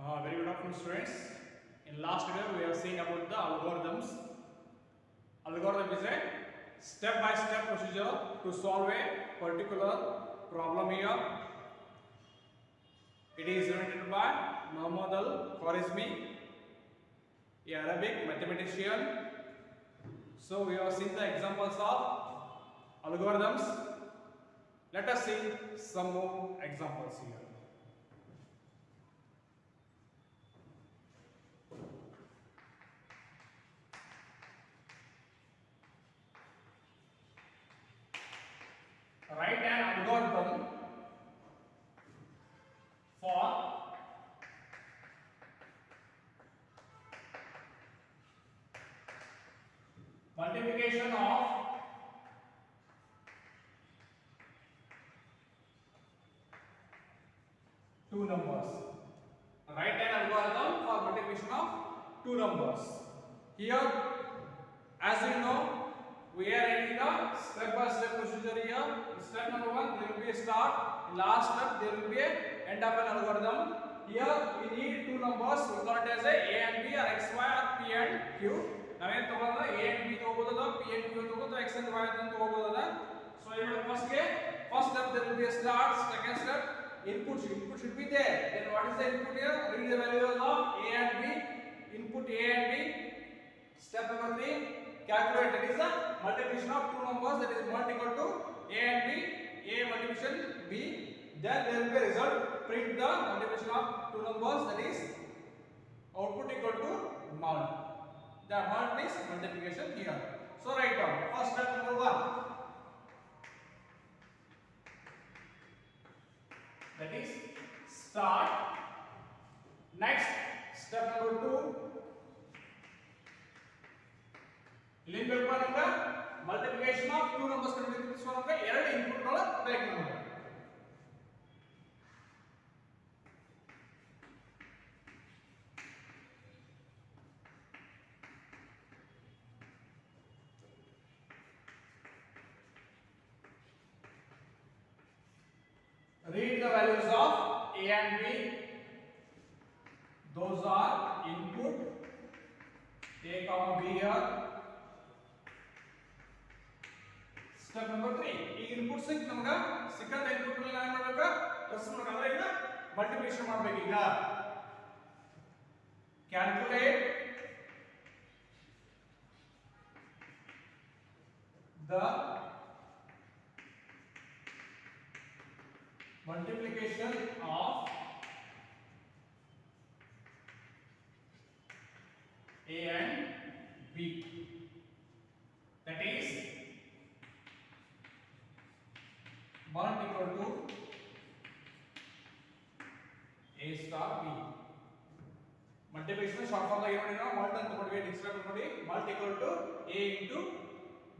Very good afternoon, students. In last video, we have seen about the algorithms. Algorithm is a step-by-step procedure to solve a particular problem here. It is invented by Muhammad al-Khwarizmi, a Arabic mathematician. So we have seen the examples of algorithms. Let us see some more examples here. Write an algorithm for multiplication of two numbers. Write an algorithm for multiplication of two numbers. Here, as you know, we are writing the step-by-step procedure here. In step number 1, there will be a start. In last step, there will be a end of an algorithm. Here, we need two numbers. We call it as a and b or x, y or p and q. ನಾವೇನು ತಗೊಳ್ಳೋದು a and b ತಗೋಬಹುದು, p and q ತಗೋಬಹುದು, x and y ಅಂತ ತಗೋಬಹುದು. So here first step there will be a start. Second step, input should be there. Then what is the input here? Read the values of a and b. Input a and b. Step number 3, calculate. That is the multiplication of two numbers, that is mult equal to a and b, a multiplication b. Then there will be a result. Print the multiplication of two numbers, that is output equal to mult. The mult is multiplication here. So write down. First step number 1, that is start. Next step number 2, ಇಲ್ಲಿ ಬೇಕು ನಮಗೆ multiplication of two numbers ಕಂಡುಹಿಡಿಯಬೇಕು. ನಮಗೆ ಎರಡು input ಗಳು ಬೇಕು ನಮಗೆ. Read the values of a and b. Those are input a comma b here. Step number 3, ಈ ಇನ್ಪುಟ್ ಸಿಕ್ ನಮಗೆ ಸಿಕ್ಕಂತ ಇನ್ಪುಟ್ ಗಳನ್ನ ಏನು ಮಾಡಬೇಕು? ಪ್ಲಸ್ ಮಾಡಬೇಕು. ಅಂದ್ರೆ ಈಗ ಮಲ್ಟಿಪ್ಲಿಕೇಶನ್ ಮಾಡಬೇಕು. ಈಗ calculate the multiplication of a and b, that is mult equal to a star b. Multiplication short form ದಾಗ ಏನು ಮಾಡಿದ್ವಿ ನಾವು mult ಅಂತ ತಗೊಂಡ್ವಿ. ನೆಕ್ಸ್ಟ್ ಸ್ಟೆಪ್ ನೋಡಿ mult equal to a into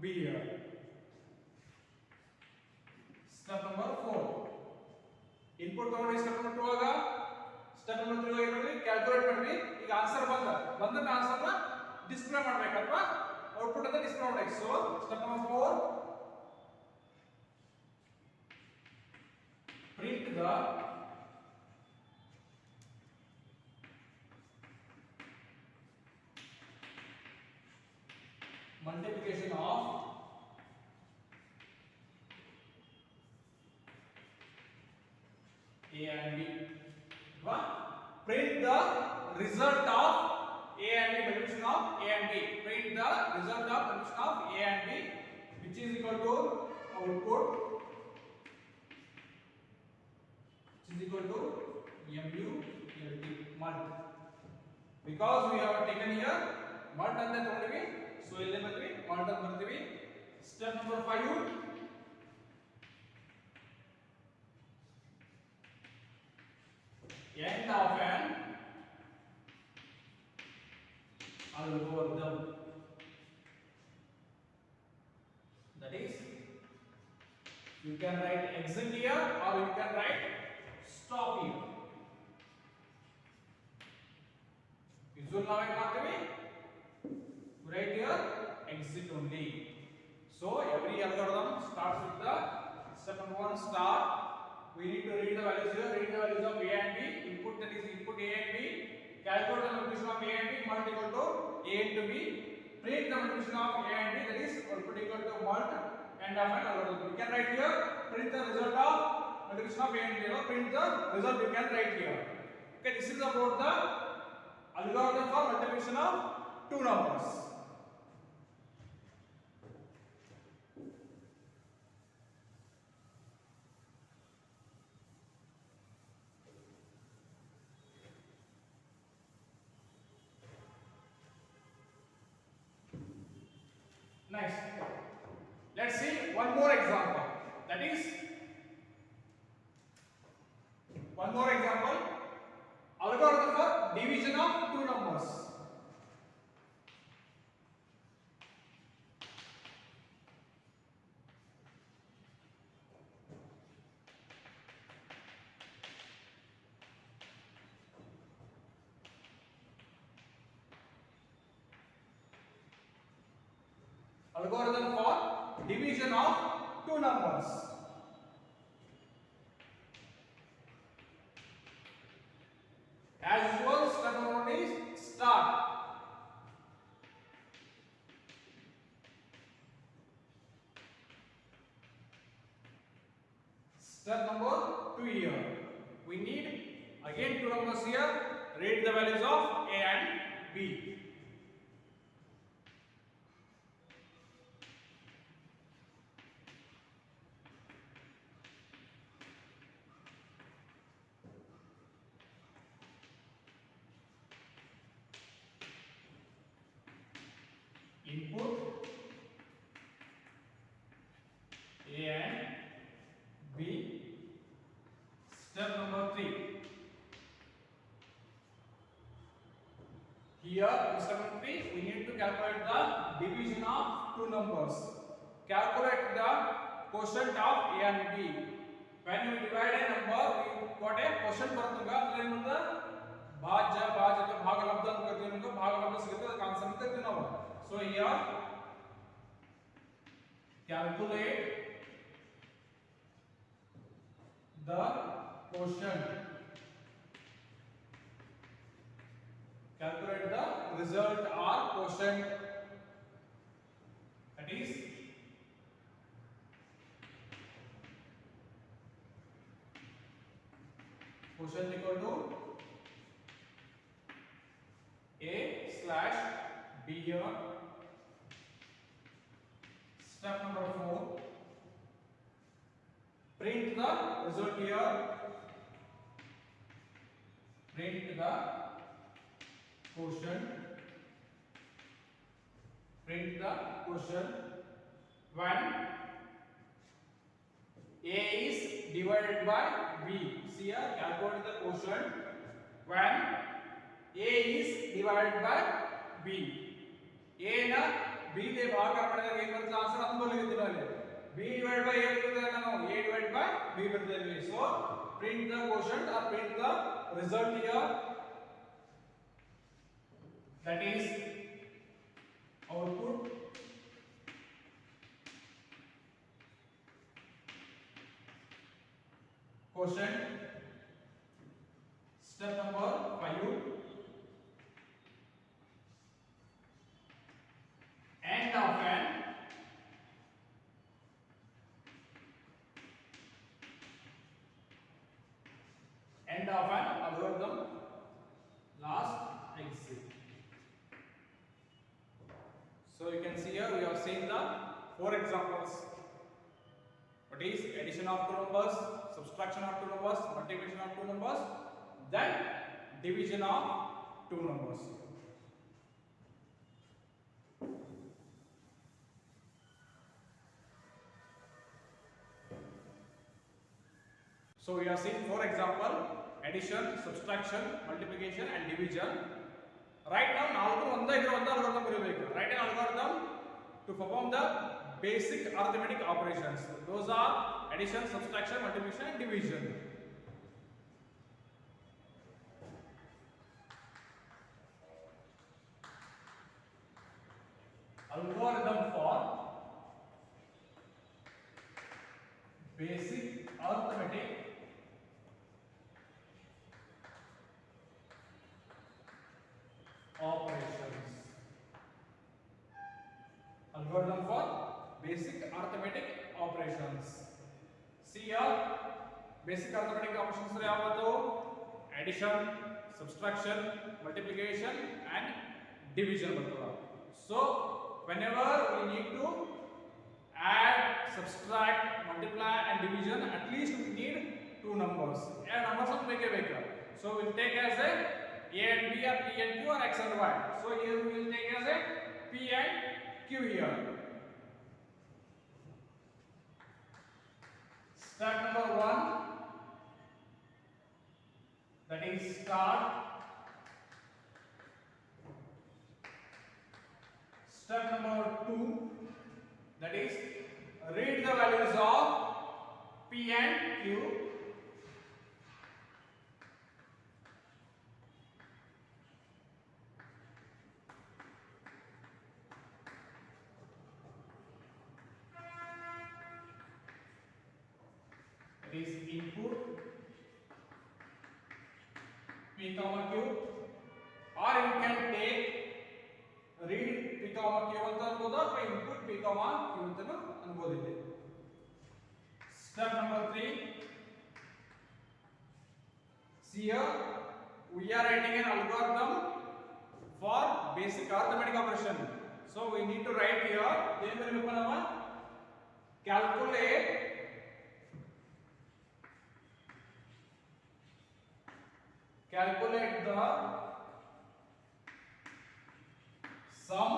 b here. Step number 4, input ತಗೊಂಡ್ವಿ. Step number 2 ಆಗ step number 3 ಆಗಿ ನೋಡಿ ಕ್ಯಾಲ್ಕುಲೇಟ್ ಮಾಡ್ವಿ. ಈಗ ಆನ್ಸರ್ ಬಂದ ಆನ್ಸರ್ ನ ಡಿಸ್ಪ್ಲೇ ಮಾಡಬೇಕು ಅಥವಾ ಔಟ್ಪುಟ್ ಅಂತ ಡಿಸ್ಪ್ಲೇ ಮಾಡಬೇಕು. So step number 4, print the multiplication of a and b. Print the result of a and b, multiplication of a and b. Print the result of multiplication of a and b, which is equal to output, which is equal to mult. Because we have taken here mult ಅಂತ ತಗೊಂಡಿವಿ, so ಇಲ್ಲಿ ಬರ್ತೀವಿ mult ಅಂತ ಬರ್ತೀವಿ. Step number 5, end of an algorithm, that is you can write exit here or you can write stop here. Usually ನಾವು ಏನು ಮಾಡ್ತೀವಿ, write here exit only. So every algorithm starts with the step number 1, start. We need to read the values here. Read the values of a and b. Input, that is input a and b. multiplication of a and b, that is output equal to mult end of an algorithm. You can write here, print the result of multiplication of a and b, or print the result you can write here. Okay, this is about the algorithm for multiplication of two numbers. Next, let's see one more example. That is, one more example, algorithm for division of two numbers. Algorithm for division of two numbers. As usual, step number 1 is start. Step number 2 here. We need again two numbers here. Read the values of A and B. Input A and B. Step number 3. Here in step number 3 we need to calculate the division of two numbers. Calculate the quotient of A and B. When we divide a number, we got a quotient ಬರುತ್ತಂಗ ಅಂದ್ರೆ ಏನಂತ ಭಾಜ್ಯ ಭಾಜಕ ಭಾಗಲಬ್ಧ ಅಂತ ಕರಿತೀವಿ. ನಮಗೆ ಭಾಗಲಬ್ಧ ಸಿಗುತ್ತೆ, ಅದಕ್ಕೆ answer ಅಂತ ಕರಿತೀವಿ ನಾವು. So here calculate the quotient. Calculate the result or quotient, that is quotient equal to A slash B here. Step number 4, print the result here. Print the quotient. Print the quotient when A is divided by B. See here, calculate the quotient when A is divided by B. A na B ದೆ ಭಾಗ ಮಾಡಿದಾಗ ಏನು ಬರುತ್ತೆ answer ಅದನ್ನು ಬರೆಯಲಿದ್ದೀವಿ ಅಲ್ಲಿ. B divided by A ಬರ್ತದೆ, ನಾವು A divided by B ಬರ್ತದೆ. So print the quotient or print the result here, that is output quotient. Step number 5, end of an algorithm, last exit. So you can see here we have seen the 4 examples. What is addition of two numbers, subtraction of two numbers, multiplication of two numbers, then division of two numbers. So we have seen 4 example: addition, subtraction, multiplication and division. Right now ನಾಲ್ಕು ಒಂದೇ ಇದ್ರೆ ಒಂದೇ algorithm ಬರೀಬೇಕು. Write an algorithm to perform the basic arithmetic operations. Those are addition, subtraction, multiplication and division. Algorithm for basic arithmetic operations. algorithm for basic arithmetic operations. See here, basic arithmetic operations are what? Addition, subtraction, multiplication and division. So whenever we need to add, subtract, multiply and division, at least we need two numbers. And numbers of make. So we'll take as a and B or P and Q or X and Y. So here we will take as a P and Q here. Step number 1, that is start. Step number 2, that is read the values of P and Q. That is input P comma Q, or you can take read P comma Q ಅಂತ ಅನ್ಬೋದು ಅಥವಾ input P comma Q ಅಂತನೂ ಅನ್ಬೋದು ಇಲ್ಲಿ. Step number 3, see here we are writing an algorithm for basic arithmetic operation. So we need to write here ಏನು ಬರೀಬೇಕು ನಾವು calculate the sum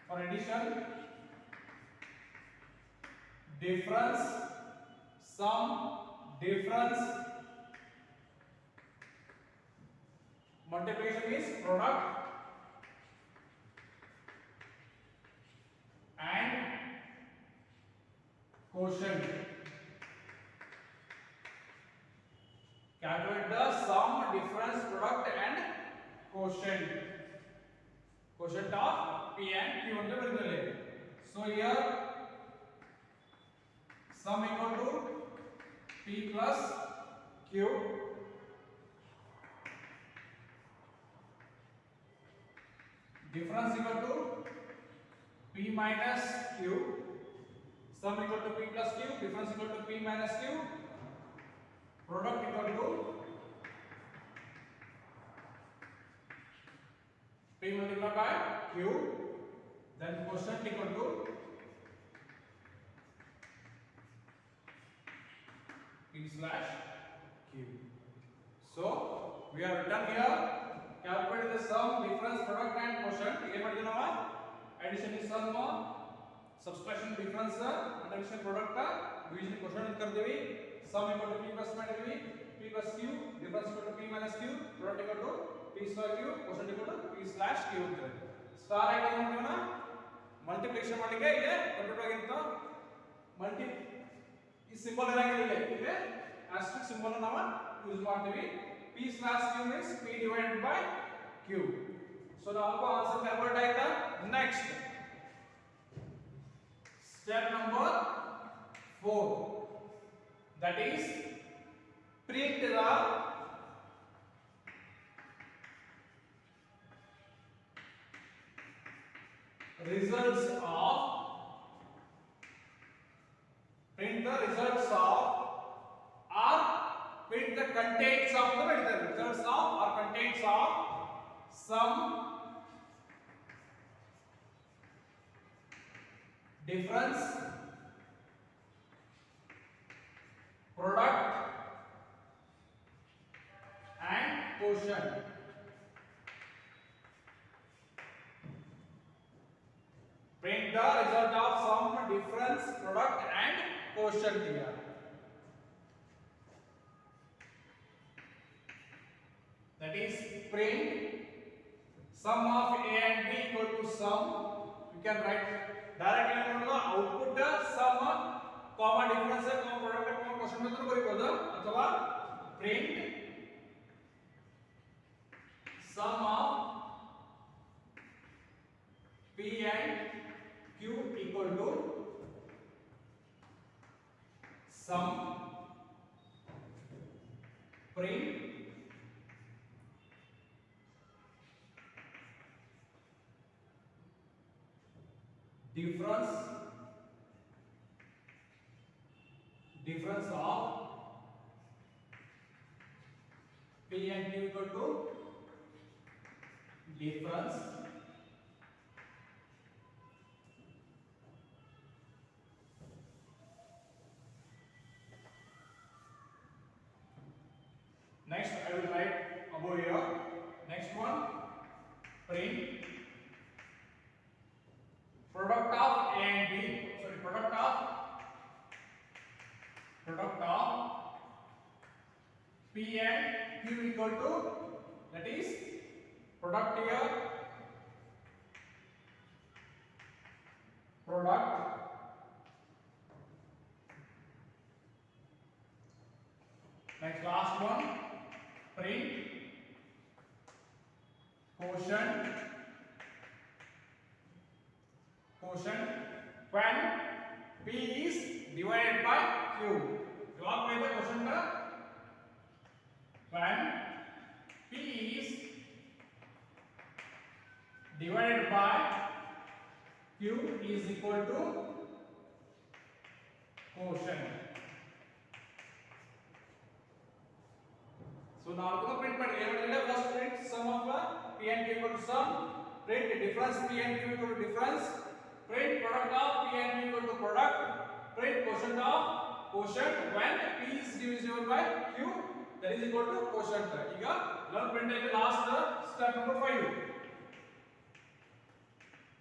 for addition, difference, sum, difference, multiplication is product, and quotient. Calculate the sum, difference, product and quotient. Quotient of P and Q ಅಂತ ಬರೆದಿದ್ದೇವೆ. So here sum equal to P plus Q, difference equal to P minus Q, sum equal to P plus Q, difference equal to P minus Q, product equal to P multiplied by Q, then quotient equal to P slash Q. So we are written here, calculate the sum, difference, product and quotient. ಏನು ಮಾಡಿದ್ವಿ ನಾವು addition is sum, subtraction difference, addition product, division quotient ಅಂತ ಕರೆದಿವಿ. Sum equal to P plus ಮಾಡಿದ್ವಿ, P plus Q, difference equal to P minus Q, product equal to P star Q, quotient equal to P slash Q ಅಂತ. Star ಆಗಿ ಏನು ಮಾಡ್ತೀವಿ ನಾವು multiplication ಮಾಡಲಿಕ್ಕೆ ಇದೆ computer ಆಗಿಂತ multi ಈ ಸಿಂಬಲ್ ಇರಂಗಿಲ್ಲ, ಇದೆ ಆಸ್ಟ್ರಿಕ್ ಸಿಂಬಲ್ ನಾವು ಯೂಸ್ ಮಾಡ್ತೀವಿ. P slash Q means P divided by Q. So now answer convert ಆಯ್ತಾ. Next step number 4, that is print the results of or print the contents of the results of or contents of sum, difference, product and quotient. Print the result of sum, difference, product and quotient here. That is print sum of A and B equal to sum. You can write directly output sum, comma difference, comma product, comma quotient ಅಂತ ಬರೀಬಹುದು. ಅಥವಾ print sum of P and Q equal to sum, print difference of P and Q equal to difference next I will write above here. Next one, print product of A and B. Sorry, product of P and Q equal to, that is product here, product next last one, print quotient when P is divided by Q. जवाब में था question का, when P is divided by Q is equal to quotient. So now to print first print sum of P and Q equal to sum, print difference P and Q equal to difference, print product of P and Q equal to product, print quotient of quotient when P is divisible by Q, that is equal to quotient. ಈಗ learn print at the last step number 5.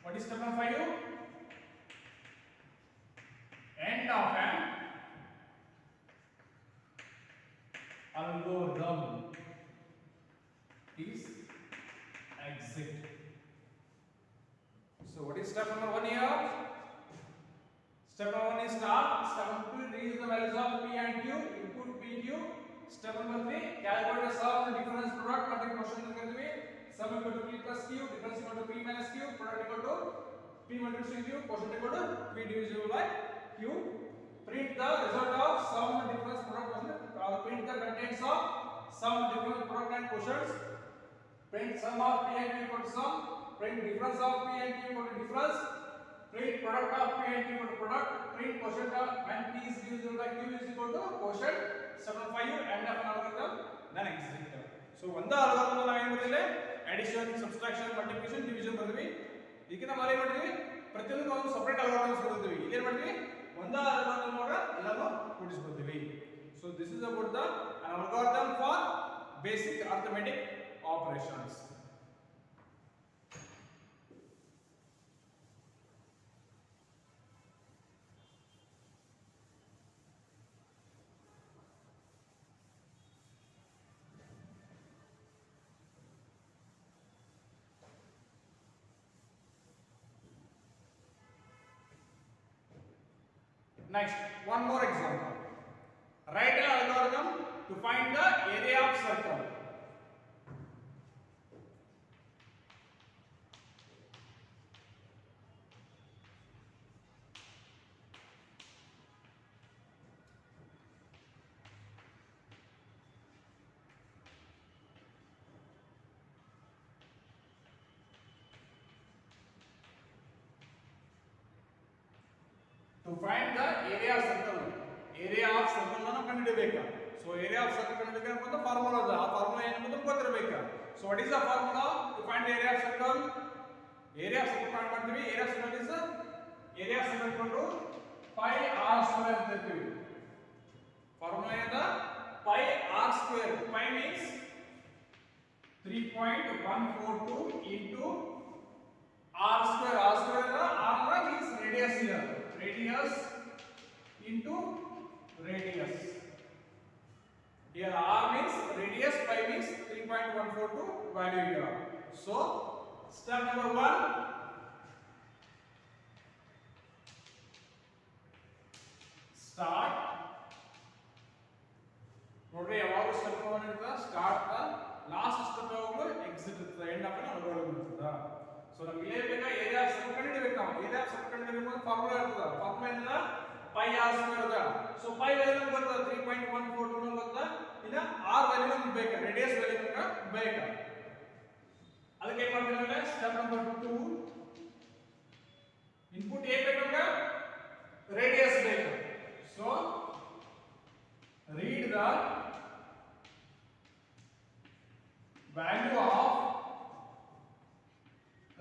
What is step number 5? End of an algorithm is exit. So what is step number 1 here? Step number 1 is start. Step number 2, read the values of P and Q, input P, Q. Step number 3, calculate the sum of the difference product. What question करते हुए sum equal to P plus Q, difference equal to P minus Q, product equal to P multiplication Q, quotient equal to P divisible by Q. Print the result of sum of the difference product. Print the contents of sum of difference product and quotients. Print sum of P and Q equal to sum. Print difference of P and Q equal to difference. Print product of P and Q equal to product. Print quotient of when P is divisible by Q is equal to quotient. Step number 5, end of an algorithm, then exit. So ಒಂದು algorithm ನಾವು ಏನು ಮಾಡಿದ್ರೆ addition, subtraction, multiplication, division ಬರ್ತೀವಿ. ಇದಕ್ಕೆ ನಾವು ಏನು ಮಾಡ್ತೀವಿ, ಪ್ರತಿಯೊಂದಕ್ಕೂ ಒಂದು ಸೆಪರೇಟ್ algorithms ಬರ್ತೀವಿ. ಇಲ್ಲಿ ಏನು ಮಾಡ್ತೀವಿ, ಒಂದು algorithm ಒಳಗೆ ಎಲ್ಲಾನು ಕೂಡಿಸ್ಕೊಳ್ತೀವಿ. So this is about the algorithm for basic arithmetic operations. Next, one more example. Write an algorithm to find the area of circle. To find the area of circle. Area of circle ಅನ್ನು ಕಂಡುಹಿಡಿಯಬೇಕು. So area of circle ಕಂಡುಹಿಡಿಯಬೇಕು ಅಂತ formula ಇದೆ. ಆ formula ಏನು ಅಂತ ಗೊತ್ತಿರಬೇಕು. So what is the formula to find the area of circle? Area of circle find ಮಾಡ್ತೀವಿ. Area of circle is area of circle equal to pi r square ಅಂತ ಹೇಳ್ತೀವಿ. ಫಾರ್ಮುಲಾ ಏನು? pi r square. Pi means 3.142 into r square. R square r means radius here. Radius into radius. Here r means radius, pi means 3.142 value here. So step number 1, start. ನೋಡ್ರಿ ಯಾವಾಗ step 1 ಇರ್ತದ, start the last step ಯಾವಾಗ exit ಇರ್ತದ, end of algorithm ಇರ್ತದ. So ನಮಗೆ ಇಲ್ಲೇ ಬೇಕಾ area of circle ಕಂಡುಹಿಡಿಯಬೇಕು. ನಾವು ಏರಿಯಾ ಆಫ್ ಸರ್ಕಲ್ ಕಂಡುಹಿಡಿಯಬೇಕು ಫಾರ್ಮುಲಾ ಇರ್ತದ. ಫಾರ್ಮುಲಾ ಏನದ, ಪೈ ಆರ್ ಸ್ಕ್ವೇರ್ ಅದ. ಸೊ ಪೈ ವ್ಯಾಲ್ಯೂ ನಮಗೆ ಬರ್ತದ 3.142 ನಮಗೆ ಬರ್ತದ. ಇನ್ನ ಆರ್ ವ್ಯಾಲ್ಯೂ ನಮಗೆ ಬೇಕು, ರೇಡಿಯಸ್ ವ್ಯಾಲ್ಯೂ ನಮಗೆ ಬೇಕು. ಅದಕ್ಕೆ ಏನು ಮಾಡ್ತೀವಿ ಅಂದ್ರೆ ಸ್ಟೆಪ್ ನಂಬರ್ 2, ಇನ್ಪುಟ್ ಏನ್ ಬೇಕು ನಮಗೆ ರೇಡಿಯಸ್ ಬೇಕು so read the value of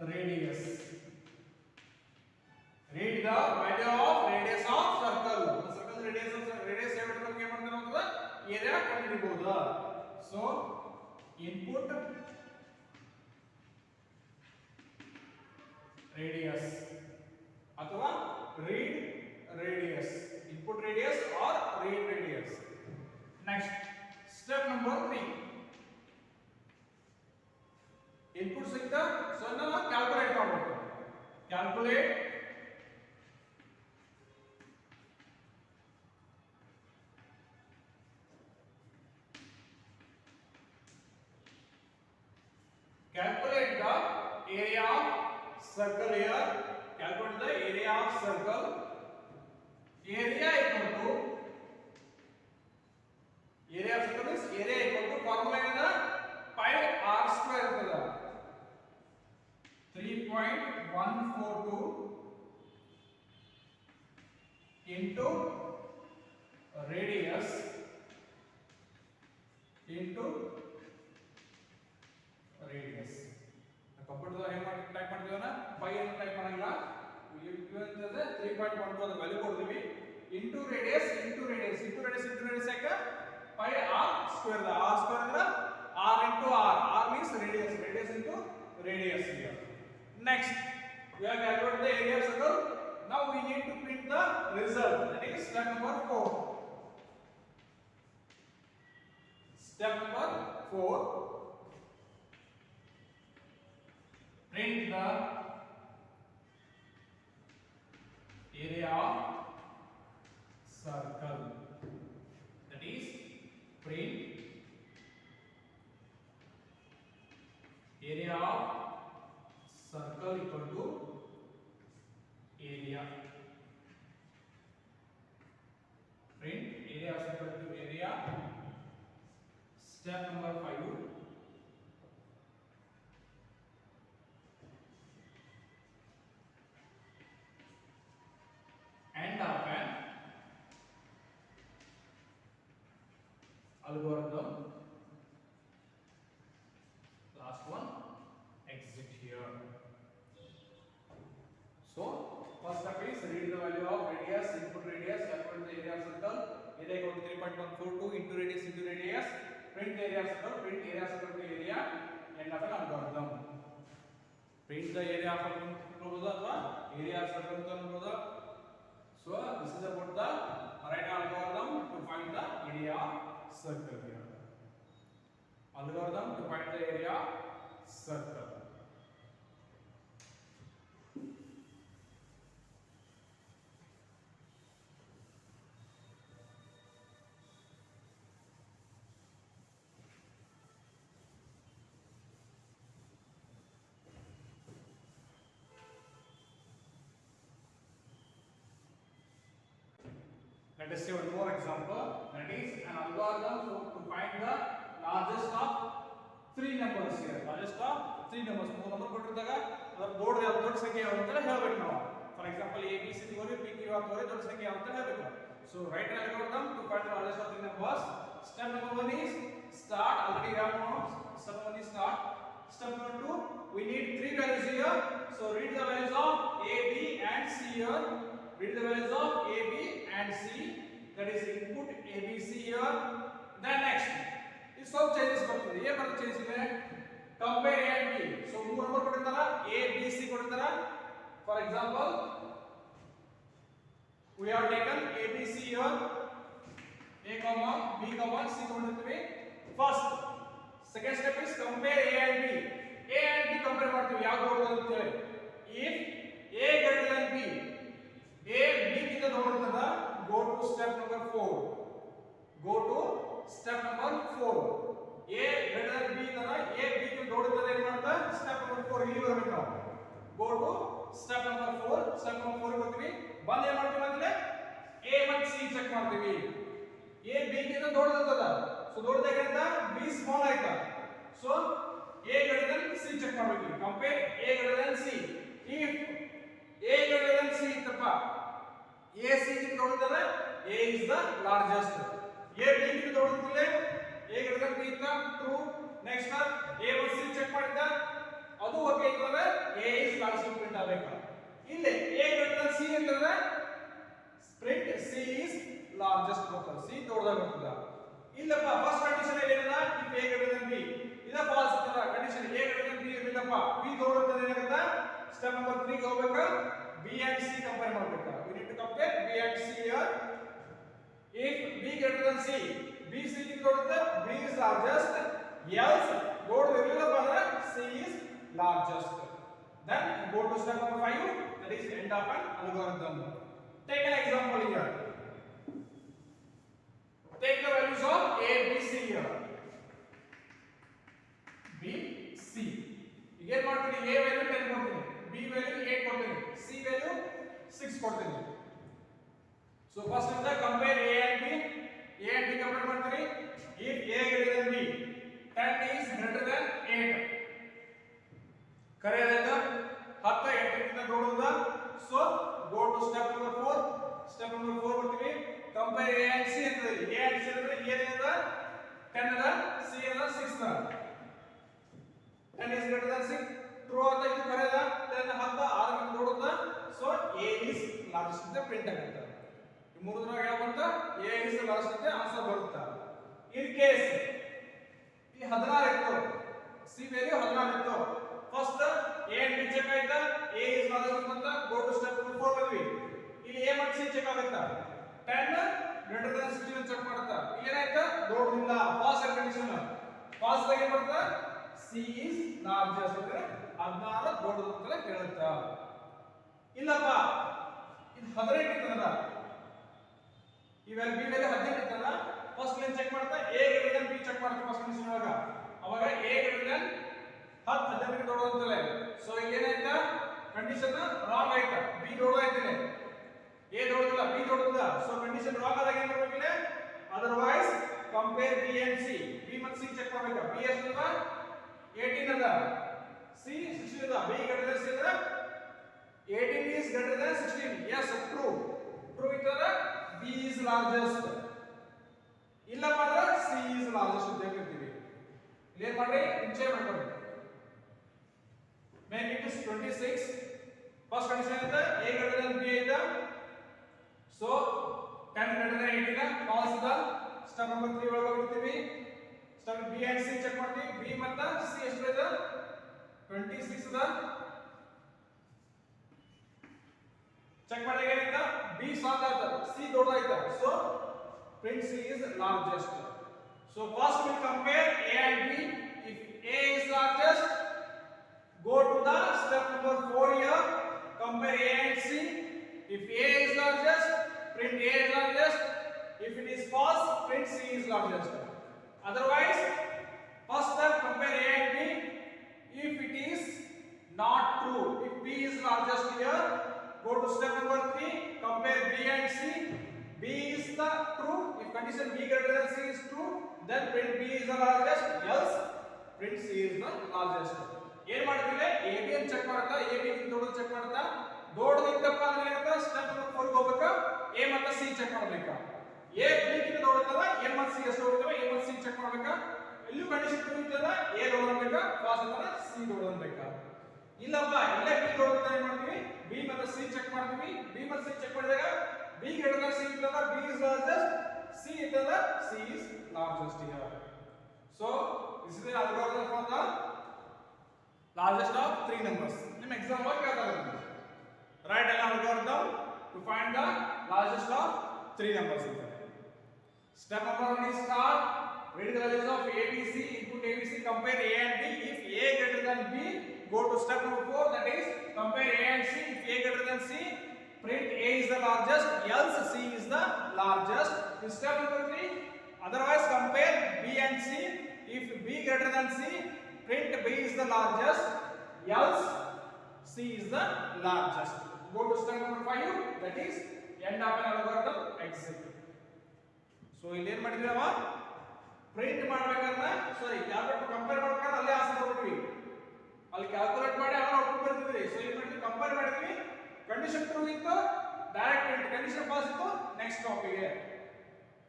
radius read the value of radius of circle radius ಹೇಳ್ಬಿಟ್ಟು ನಮಗೆ ಏನು ಮಾಡ್ತಾರೆ ಅಂತಂದ್ರೆ ಏರಿಯಾ ಕಂಡುಹಿಡಿಯಬಹುದು ಸೊ ಇನ್ಪುಟ್ radius ಅಥವಾ read radius input radius or read radius next step number 3 input ಸಿಕ್ತಾ ಸೊ ನಾವು ಕ್ಯಾಲ್ಕುಲೇಟ್ ಮಾಡಬೇಕು calculate calculate the area of circle here calculate the area of circle area equal to area of circle is area equal to formula ಏನದ pi r square ಇರ್ತದ 3.142 into radius into radius computer ಏನು ಮಾಡಿ type ಮಾಡ್ತೀವನ pi ಅಂತ type ಮಾಡಂಗಿಲ್ಲ ಅಂತಂದ್ರೆ 3.12 ಅದ value ಕೊಡ್ತೀವಿ ಇಂಟು ರೇಡಿಯಸ್ ಯಾಕ pi r square r square ಅಂದ್ರೆ r into r means radius into radius here next we have calculated the area of circle now we need to print the result that is step number 4 print the area of circle that is print area of circle equal to area print area of circle to area step number 5 end of an algorithm last one exit here so first step is read the value of radius input radius calculate the area of circle area equal to 3.142 into radius print the area of circle to area end of an algorithm print the area of circle ಅಥವಾ area of circle ಅಂತ ಅನ್ಬೋದು so this is about the right algorithm to find the area of circle here algorithm to find the area of circle let us see one more example that is an algorithm to find the largest of three numbers here largest of three numbers ಮೂರು number ಕೊಟ್ಟಿದ್ದಾಗ ಅದರ ದೊಡ್ಡ ಸಂಖ್ಯೆ ಯಾವುದು ಅಂತ ಹೇಳಬೇಕು ನಾವು for example a b c ತಗೋರಿ p q r ತಗೋರಿ ದೊಡ್ಡ ಸಂಖ್ಯೆ ಯಾವುದು ಅಂತ ಹೇಳಬೇಕು so write an algorithm to find the largest of three numbers step number 1 is start already have known step 1 is start step number 2 we need three values here so read the values of a b and c here read the values of a b and c that is input abc here then next is सब changes ಬರ್ತದೆ ಏನು ಬರುತ್ತೆ change ಇದೆ compare a and b so ಮೂರು number ಕೊಟ್ಟಿರ್ತಾರ a b c ಕೊಟ್ಟಿರ್ತಾರ for example we have taken a b c here a comma b comma c ಕೊಟ್ಟಿರ್ತೀವಿ first second step is compare a and b compare ಮಾಡ್ತೀವಿ ಯಾವುದು ದೊಡ್ಡದು ಅಂತ ಹೇಳಿ if a greater than b a b ಗಿಂತ ದೊಡ್ಡದಿರ್ತದ go to step number 4 a greater than b ಇದ್ದನ a b ಗಿಂತ ದೊಡ್ಡದಿರ್ತದ ಏನು ಮಾಡ್ತಾ step number 4 ಇಲ್ಲಿ ಬರಬೇಕು ನಾವು go to step number 4 ಬರ್ತೀವಿ ಬಂದು ಏನು ಮಾಡ್ತೀವಿ ಅಂದ್ರೆ a ಮತ್ತು c ಚೆಕ್ ಮಾಡ್ತೀವಿ a b ಗಿಂತ ದೊಡ್ಡದಿರ್ತದ ಸೊ ದೊಡ್ಡದಾಗಿಂದ b ಸ್ಮಾಲ್ ಆಯ್ತಾ so a greater than c check ಮಾಡಬೇಕು compare a greater than c if a greater than c condition ಪಾ A C ಗಿಂತ ದೊಡ್ಡದಾದ್ರೆ A is the largest. A B ಗಿಂತ ದೊಡ್ಡದಿಲ್ಲ A greater than B ಇತ್ತ true. Next A ಮತ್ತು C check ಮಾಡಿದ ಅದು okay ಇತ್ತಂದ್ರೆ A is largest print ಆಗಬೇಕು. ಇಲ್ಲಿ A greater than C ಅಂತಂದ್ರೆ ಪ್ರಿಂಟ್ C is largest ಬರ್ತದೆ. C ದೊಡ್ಡದಾಗಿರ್ತದೆ. ಇಲ್ಲಪ್ಪ ಫಸ್ಟ್ ಕಂಡೀಷನ್ ಏನದ if A greater than B ಇದ ಫಾಲ್ಸ್ ಇರ್ತದ. Condition A greater than B ಇಲ್ಲಪ್ಪ B ದೊಡ್ಡದಿರ್ತದೆ ಏನಾಗುತ್ತೆ ಸ್ಟೆಪ್ ನಂಬರ್ 3 ಗೆ ಹೋಗಬೇಕು. B and C ಕಂಪೇರ್ ಮಾಡಬೇಕು. We need to compare B and C here. If B greater than C, B C ಗಿಂತ ದೊಡ್ಡದು, B is largest, else ದೊಡ್ಡದಿರಲಿಲ್ಲಪ್ಪ ಅಂದ್ರೆ C is largest. Then go to step number 5, that is end of an algorithm. Take an example here. Take the values of A, B, C here. B, C. ಈಗ ಏನು ಮಾಡ್ತೀನಿ A value 10 ಕೊಡ್ತೀನಿ, B value 8 ಕೊಡ್ತೀನಿ, C value 6 ಕೊಡ್ತೀನಿ. So first is the compare A and B. A and B compare ಮಾಡ್ತೀನಿ. If A greater than B, 10 is greater than 8. ಕರೆಯದ 10 8 ಗಿಂತ ದೊಡ್ಡದ. So go to step number 4. Step number 4 ಬರ್ತೀವಿ. Compare A and C ಅಂತ ಇದೆ. A and C ಅಂದ್ರೆ A ಏನದ 10 ಅದ, C ಏನದ 6 ಅದ. 10 is greater than 6. True ಅಂತ ಇದು ಕರೆಯದ 10 10 6 ಗಿಂತ ದೊಡ್ಡದ. So A is largest ಅಂತ ಪ್ರಿಂಟ್ ಆಗುತ್ತೆ. ಈ ಮೂರದ್ರಾಗ ಯಾವ ಬಂತ A is largest ಅಂತ ಆನ್ಸರ್ ಬರುತ್ತೆ. ಇನ್ ಕೇಸ್ ಈ 16 ಇತ್ತು, C ವ್ಯಾಲ್ಯೂ 16 ಇತ್ತು. First A and B check ಆಯ್ತಾ, A is largest ಅಂತ ಗೋ ಟು ಸ್ಟೆಪ್ ನಂಬರ್ 4 ಬಂದ್ವಿ. ಇಲ್ಲಿ A ಮತ್ತು C ಚೆಕ್ ಆಗುತ್ತಾ 10 greater than 16 ಚೆಕ್ ಮಾಡುತ್ತಾ. ಇಲ್ಲಿ ಏನಾಯ್ತಾ ದೊಡ್ಡದಿಲ್ಲ, ಫಾಲ್ಸ್ ಕಂಡೀಷನ್. ಫಾಲ್ಸ್ ದಾಗ ಏನು ಬರುತ್ತಾ C is largest ಅಂದ್ರೆ 16 ದೊಡ್ಡದು ಅಂತ ಕೇಳುತ್ತಾ. ಇಲ್ಲಪ್ಪ ಇದು 18 ಇತ್ತಂದ್ರ ಈ ವ್ಯಾಲ್ಯೂ B ವ್ಯಾಲ್ಯೂ 18 ಇತ್ತಂದ್ರ ಫಸ್ಟ್ ಲೈನ್ ಚೆಕ್ ಮಾಡ್ತಾ A greater than B ಚೆಕ್ ಮಾಡ್ತಾ ಫಸ್ಟ್ ಕಂಡೀಷನ್ ಒಳಗ ಅವಾಗ A greater than 10 18 ದೊಡ್ಡದು ಅಂತಲೇ. ಸೊ ಇಲ್ಲಿ ಏನಾಯ್ತಾ ಕಂಡೀಷನ್ ರಾಂಗ್ ಆಯ್ತಾ, B ದೊಡ್ಡದಾಯ್ತಿಲ್ಲ, A ದೊಡ್ಡದಿಲ್ಲ, B ದೊಡ್ಡದಿಲ್ಲ. ಸೊ ಕಂಡೀಷನ್ ರಾಂಗ್ ಆದಾಗ ಏನು ಮಾಡಬೇಕಿಲ್ಲ, otherwise compare B and C. B ಮತ್ತು C ಚೆಕ್ ಮಾಡಬೇಕು. B ಎಷ್ಟದ 18 ಅದ, C 16 ಅದ. B greater than C ಅದ 18 is greater than 16. Yes, true. True ಇತ್ತಂದ್ರೆ B is largest. ಇಲ್ಲಪ್ಪ ಅಂದ್ರೆ C is largest ಅಂತ ಹೇಳ್ತೀವಿ. ಇಲ್ಲಿ ಏನು ಮಾಡಿ ಇಂಚೆ ಮಾಡ್ಕೊಳ್ಳಿ. Make it is 26. First condition is A greater than B is so 10 greater than 18 false is step number 3 ಒಳಗೆ ಹೋಗ್ತೀವಿ. step B and C check ಮಾಡ್ತೀವಿ. B ಮತ್ತು C ಎಷ್ಟು ಇದೆ 26 ಇದೆ. ಚೆಕ್ ಮಾಡಿದಾಗ ಏನಾಯ್ತಾ B ಸಾಲ್ವ್ ಆಯ್ತಾ, C ದೊಡ್ಡದಾಯ್ತಾ. So print C is largest. So first we compare A and B. If A is largest, go to the step number 4 here. Compare A and C. If A is largest, print A is largest. If it is false, print C is largest. Otherwise, first step compare A and B. If it is not true, if B is largest here, go to step number 3. Compare B and C. B is the true. If condition B greater than C is true, then print B is the largest. Else, print C is the largest. ಏನು ಮಾಡ್ತೀವಿ A B ಅನ್ನು check ಮಾಡ್ತಾ, A B ಗಿಂತ ದೊಡ್ಡದು check ಮಾಡ್ತಾ, ದೊಡ್ಡದಿತ್ತಪ್ಪ ಅಂದ್ರೆ ಏನಂತ step number 4 ಗೆ ಹೋಗಬೇಕು. A ಮತ್ತು C ಚೆಕ್ ಮಾಡಬೇಕು. A B ಗಿಂತ ದೊಡ್ಡದಲ್ಲ, A ಮತ್ತು C ಎಷ್ಟು ದೊಡ್ಡದಲ್ಲ, A ಮತ್ತು C ಚೆಕ್ ಮಾಡಬೇಕು. ಇಲ್ಲೂ ಕಂಡೀಷನ್ ಟ್ರೂ ಇತ್ತಲ್ಲ A ದೊಡ್ಡದಬೇಕು, ಫಾಲ್ಸ್ ಇತ್ತಲ್ಲ C ದೊಡ್ಡದಬೇಕು. ಇಲ್ಲಪ್ಪ ಇಲ್ಲೇ B ದೊಡ್ಡದ ಏನು ಮಾಡ್ತೀವಿ, B ಮತ್ತು C ಚೆಕ್ ಮಾಡ್ತೀವಿ. B ಮತ್ತು C ಚೆಕ್ ಮಾಡಿದಾಗ B greater than C ಇತ್ತಲ್ಲ B is largest, C ಇತ್ತಲ್ಲ C is largest here. So this is the algorithm for the largest of 3 numbers. ನಿಮ್ಮ ಎಕ್ಸಾಮ್ ವರ್ಕ್ ಆಗುತ್ತೆ. Write an algorithm to find the largest of 3 numbers. Step number 1 is start. Read the values of A, B, C. Input A, B, C. Compare A and B. If A greater than B, go to step number 4. That is compare A and C. If A greater than C, print A is the largest. Else C is the largest. In step number 3, otherwise compare B and C. If B greater than C, print B is the largest. Else C is the largest. Go to step number 5. That is end of an algorithm. Exit. So ಇಲ್ಲಿ ಏನು ಮಾಡಿದ್ವಿ ನಾವು print ಮಾಡಬೇಕಾದ್ರೆ ಸಾರಿ calculate compare ಮಾಡಬೇಕಾದ್ರೆ ಅಲ್ಲೇ answer ಕೊಡ್ತೀವಿ. ಅಲ್ಲಿ calculate ಮಾಡಿ ಆಮೇಲೆ ಔಟ್ಪುಟ್ ಬರ್ತಿದ್ವಿ. ಸೊ ಇಲ್ಲಿ ಮಾಡಿದ್ವಿ ಕಂಪೇರ್ ಮಾಡಿದ್ವಿ. ಕಂಡೀಷನ್ ಟ್ರೂ ಇತ್ತು direct condition falls into next topic here.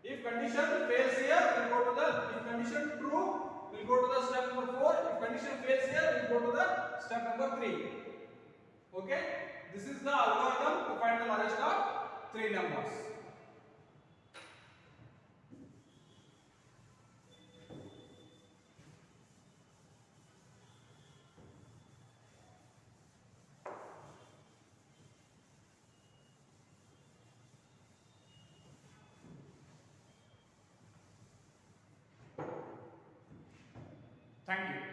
If condition fails here, we'll go to the, if condition true, we'll go to the step number 4. If condition fails here, we'll go to the step number 3. Okay? This is the algorithm to find the largest of 3 numbers. Thank you.